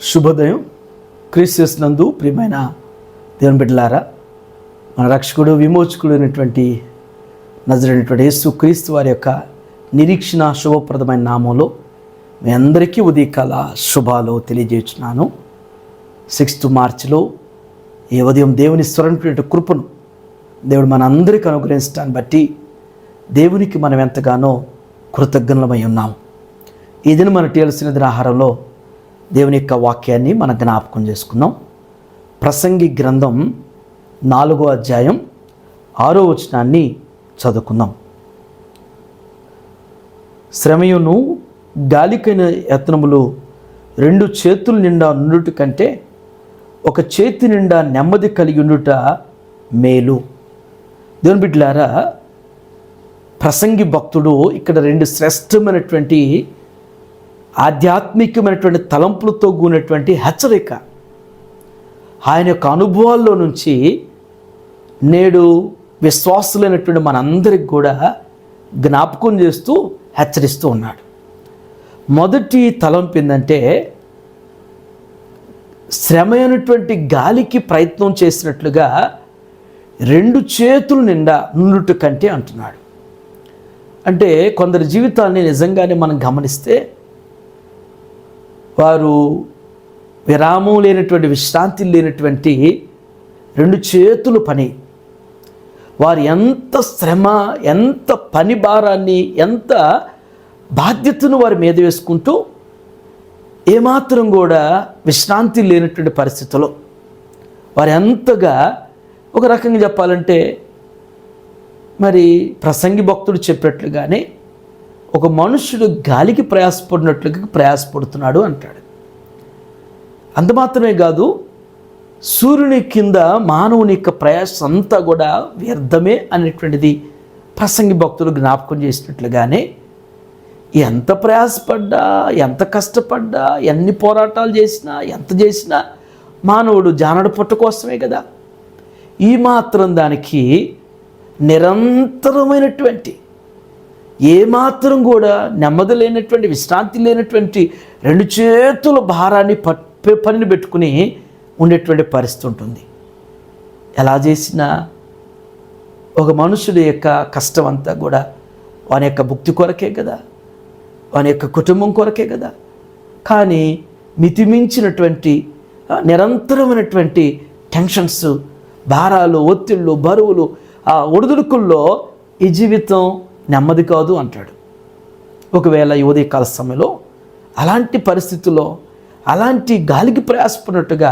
శుభోదయం. క్రీస్తు నందు ప్రియమైన దేవుని బిడ్డలారా, మన రక్షకుడు విమోచకుడు అయినటువంటి నజరేయుడైనటువంటి యేసు క్రీస్తు వారి యొక్క నిరీక్షణ శుభప్రదమైన నామంలో మీ అందరికీ ఉదయకాల శుభాలు తెలియజేస్తున్నాను. 6th మార్చిలో ఈ ఉదయం దేవుని స్వరంటువంటి కృపను దేవుడు మన అందరికీ అనుగ్రహించడాన్ని బట్టి దేవునికి మనం ఎంతగానో కృతజ్ఞులమై ఉన్నాం. ఈ దిన మన తెలిసిన ఆహారంలో దేవుని యొక్క వాక్యాన్ని మనం జ్ఞాపకం చేసుకున్నాం. ప్రసంగి గ్రంథం 4వ అధ్యాయం 6వ వచనాన్ని చదువుకుందాం. శ్రమయును గాలికైన యత్నములు 2 చేతుల నిండా నుండుట కంటే ఒక చేతి నిండా నెమ్మది కలిగి ఉండుట మేలు. దేవుని బిడ్డలారా, ప్రసంగి భక్తుడు ఇక్కడ 2 శ్రేష్టమైనటువంటి ఆధ్యాత్మికమైనటువంటి తలంపులతో కూడినటువంటి హెచ్చరిక ఆయన యొక్క అనుభవాల్లో నుంచి నేడు విశ్వాసులైనటువంటి మనందరికి కూడా జ్ఞాపకం చేస్తూ హెచ్చరిస్తూ ఉన్నాడు. మొదటి తలంపు ఏంటంటే, శ్రమ అయినటువంటి గాలికి ప్రయత్నం చేసినట్లుగా 2 చేతుల నిండా నుండుట కంటే అంటున్నాడు. అంటే కొందరి జీవితాన్ని నిజంగానే మనం గమనిస్తే వారు విరామం లేనటువంటి విశ్రాంతి లేనటువంటి 2 చేతులు పని. వారు ఎంత శ్రమ, ఎంత పని భారాన్ని, ఎంత బాధ్యతను వారి మీద వేసుకుంటూ ఏమాత్రం కూడా విశ్రాంతి లేనటువంటి పరిస్థితుల్లో వారు ఎంతగా, ఒక రకంగా చెప్పాలంటే మరి ప్రసంగి భక్తుడు చెప్పినట్లుగానే ఒక మనుషుడు గాలికి ప్రయాసపడినట్లుగా ప్రయాసపడుతున్నాడు అంటాడు. అంత మాత్రమే కాదు, సూర్యుని కింద మానవుని యొక్క ప్రయాసం అంతా కూడా వ్యర్థమే అనేటువంటిది ప్రసంగి భక్తులు జ్ఞాపకం చేసినట్లుగానే ఎంత ప్రయాసపడ్డా, ఎంత కష్టపడ్డా, ఎన్ని పోరాటాలు చేసినా, ఎంత చేసినా మానవుడు జానడు పొట్ట కోసమే కదా. ఈ మాత్రం దానికి నిరంతరమైనటువంటి, ఏమాత్రం కూడా నెమ్మది లేనటువంటి, విశ్రాంతి లేనటువంటి 2 చేతుల భారాన్ని పనిని పెట్టుకుని ఉండేటువంటి పరిస్థితి ఉంటుంది. ఎలా చేసినా ఒక మనుషుడి యొక్క కష్టం అంతా కూడా వాని యొక్క భుక్తి కొరకే కదా, వాని యొక్క కుటుంబం కొరకే కదా. కానీ మితిమించినటువంటి నిరంతరమైనటువంటి టెన్షన్స్, భారాలు, ఒత్తిళ్ళు, బరువులు, ఆ ఒడిదుడుకుల్లో ఈ జీవితం నెమ్మది కాదు అంటాడు. ఒకవేళ ఈ ఉదయకాల సమయంలో అలాంటి పరిస్థితుల్లో, అలాంటి గాలికి ప్రయాసపడినట్టుగా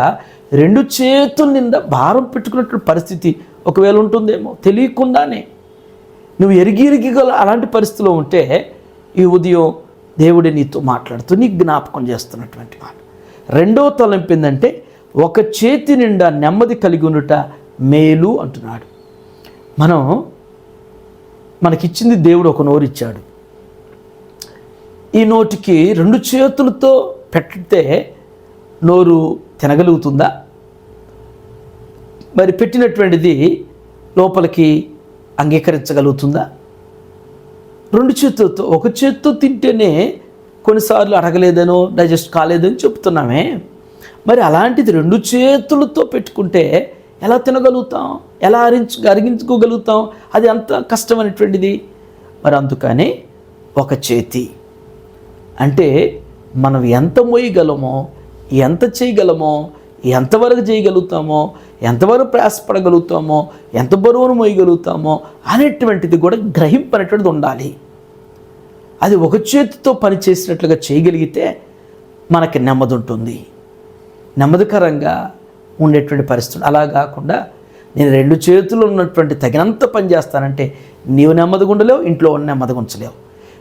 2 చేతుల నిండా భారం పెట్టుకున్నట్టు పరిస్థితి ఒకవేళ ఉంటుందేమో, తెలియకుండానే నువ్వు ఎరిగి గల అలాంటి పరిస్థితిలో ఉంటే ఈ ఉదయం దేవుడే నీతో మాట్లాడుతూ నీకు జ్ఞాపకం చేస్తున్నటువంటి మాట. 2వ తలంపు ఏంటంటే, ఒక చేతి నిండా నెమ్మది కలిగి ఉండుట మేలు అంటున్నాడు. మనకిచ్చింది దేవుడు ఒక నోరు ఇచ్చాడు. ఈ నోటికి 2 చేతులతో పెట్టితే నోరు తినగలుగుతుందా? మరి పెట్టినటువంటిది లోపలికి అంగీకరించగలుగుతుందా? 2 చేతులతో, ఒక చేత్తో తింటేనే కొన్నిసార్లు అరగలేదనో, డైజెస్ట్ కాలేదని చెప్తున్నామే. మరి అలాంటిది 2 చేతులతో పెట్టుకుంటే ఎలా తినగలుగుతాం? ఎలా అరిగించుకోగలుగుతాం? అది అంత కష్టమైనటువంటిది. మరి అందుకని ఒక చేతి అంటే మనం ఎంత మోయగలమో, ఎంత చేయగలమో, ఎంతవరకు చేయగలుగుతామో, ఎంతవరకు ప్రయాసపడగలుగుతామో, ఎంత బరువును మోయగలుగుతామో అనేటువంటిది కూడా గ్రహింపనేటువంటిది ఉండాలి. అది ఒక చేతితో పని చేసినట్లుగా చేయగలిగితే మనకి నెమ్మది ఉంటుంది, నెమ్మదికరంగా ఉండేటువంటి పరిస్థితి. అలా కాకుండా నేను 2 చేతులు ఉన్నటువంటి తగినంత పని చేస్తానంటే నీవు నెమ్మదిగా ఉండలేవు, ఇంట్లో ఉన్న నెమ్మదిగా ఉంచలేవు.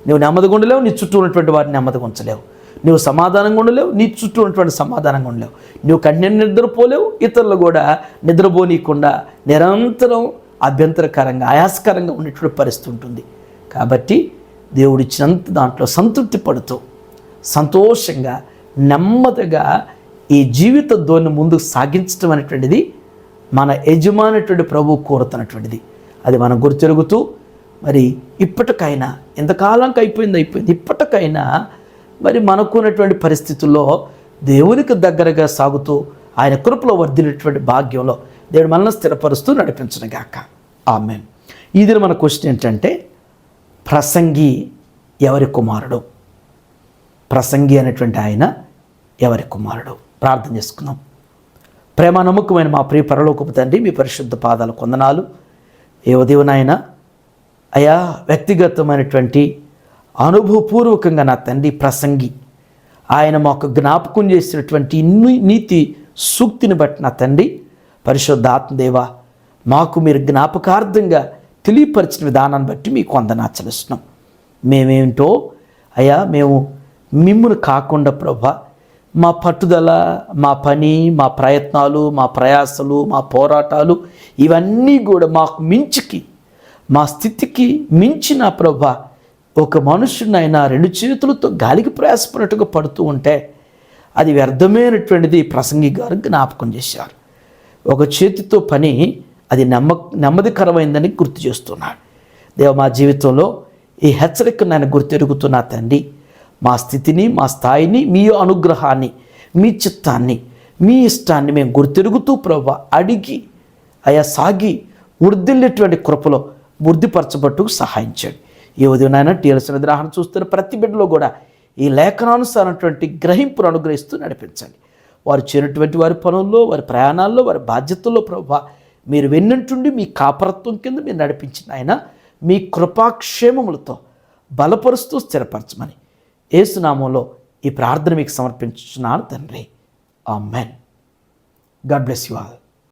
నువ్వు నెమ్మదిగా ఉండలేవు, నీ చుట్టూ ఉన్నటువంటి వారిని నెమ్మదిగా ఉంచలేవు. నువ్వు సమాధానంగా ఉండలేవు, నీ చుట్టూ ఉన్నటువంటి సమాధానంగా ఉండలేవు. నువ్వు కంటిన్యూ నిద్రపోలేవు, ఇతరులు కూడా నిద్రపోనీయకుండా నిరంతరం అభ్యంతరకరంగా, ఆయాసకరంగా ఉండేటువంటి పరిస్థితి ఉంటుంది. కాబట్టి దేవుడిచ్చినంత దాంట్లో సంతృప్తి పడుతూ సంతోషంగా నెమ్మదిగా ఈ జీవిత ధోరణి ముందుకు సాగించడం అనేటువంటిది మన యజమానటువంటి ప్రభువు కోరుతున్నటువంటిది. అది మనం గుర్తెరుగుతూ మరి ఇప్పటికైనా, ఎంతకాలంకి అయిపోయింది, ఇప్పటికైనా మరి మనకున్నటువంటి పరిస్థితుల్లో దేవునికి దగ్గరగా సాగుతూ ఆయన కృపలో వర్ధిల్లేటువంటి భాగ్యంలో దేవుడు మనల్ని స్థిరపరుస్తూ నడిపించును గాక. ఆమేన్. ఈ దిన మన క్వశ్చన్ ఏంటంటే, ప్రసంగి ఎవరి కుమారుడు? ప్రసంగి అనేటువంటి ఆయన ఎవరి కుమారుడు? ప్రార్థన చేసుకుందాం. ప్రేమ నమ్మకమైన మా ప్రియ పరలోకపు తండ్రి, మీ పరిశుద్ధ పాదాల కొందనాలు. ఏ ఉదయనాయన అయా, వ్యక్తిగతమైనటువంటి అనుభవపూర్వకంగా నా తండ్రి ప్రసంగి ఆయన మాకు జ్ఞాపకం చేసినటువంటి నీతి సూక్తిని బట్టి నా తండ్రి పరిశుద్ధ ఆత్మదేవ, మాకు మీరు జ్ఞాపకార్థంగా తెలియపరిచిన విధానాన్ని బట్టి మీకు వందనాలు చెల్లిస్తున్నాం. మేమేంటో అయ్యా, మేము మిమ్మును కాకుండా ప్రభా, మా పట్టుదల, మా పని, మా ప్రయత్నాలు, మా ప్రయాసలు, మా పోరాటాలు ఇవన్నీ కూడా మాకు మించికి, మా స్థితికి మించిన ప్రభా, ఒక మనుషునైనా 2 చేతులతో గాలికి ప్రయాసపడినట్టుగా పడుతూ ఉంటే అది వ్యర్థమైనటువంటిది ప్రసంగి గారు జ్ఞాపకం చేశారు. ఒక చేతితో పని అది నెమ్మదికరమైందని గుర్తు చేస్తున్నాడు. దేవ, మా జీవితంలో ఈ హెచ్చరికను నేను గుర్తెరుగుతున్నా తండ్రి. మా స్థితిని, మా స్థాయిని, మీ అనుగ్రహాన్ని, మీ చిత్తాన్ని, మీ ఇష్టాన్ని మేము గుర్తెరుగుతూ ప్రభా అడిగి అయా సాగి వృద్ధిల్లేటువంటి కృపలో వృద్ధిపరచబట్టుకు సహాయం చేయండి. ఈ ఉదయం నాయన టీఎల్ఎస్ నిద్రాహరణ చూస్తున్న ప్రతి బిడ్డలో కూడా ఈ లేఖనానుసారమైనటువంటి గ్రహింపును అనుగ్రహిస్తూ నడిపించండి. వారు చేరినటువంటి వారి పనుల్లో, వారి ప్రయాణాల్లో, వారి బాధ్యతల్లో ప్రభా మీరు వెన్నంటుండి మీ కాపరత్వం కింద మీరు నడిపించిన ఆయన మీ కృపాక్షేమములతో బలపరుస్తూ స్థిరపరచమని యేసు నామములో ఈ ప్రార్థన మీకు సమర్పించుచున్నాను తండ్రి. ఆమేన్. God bless you all.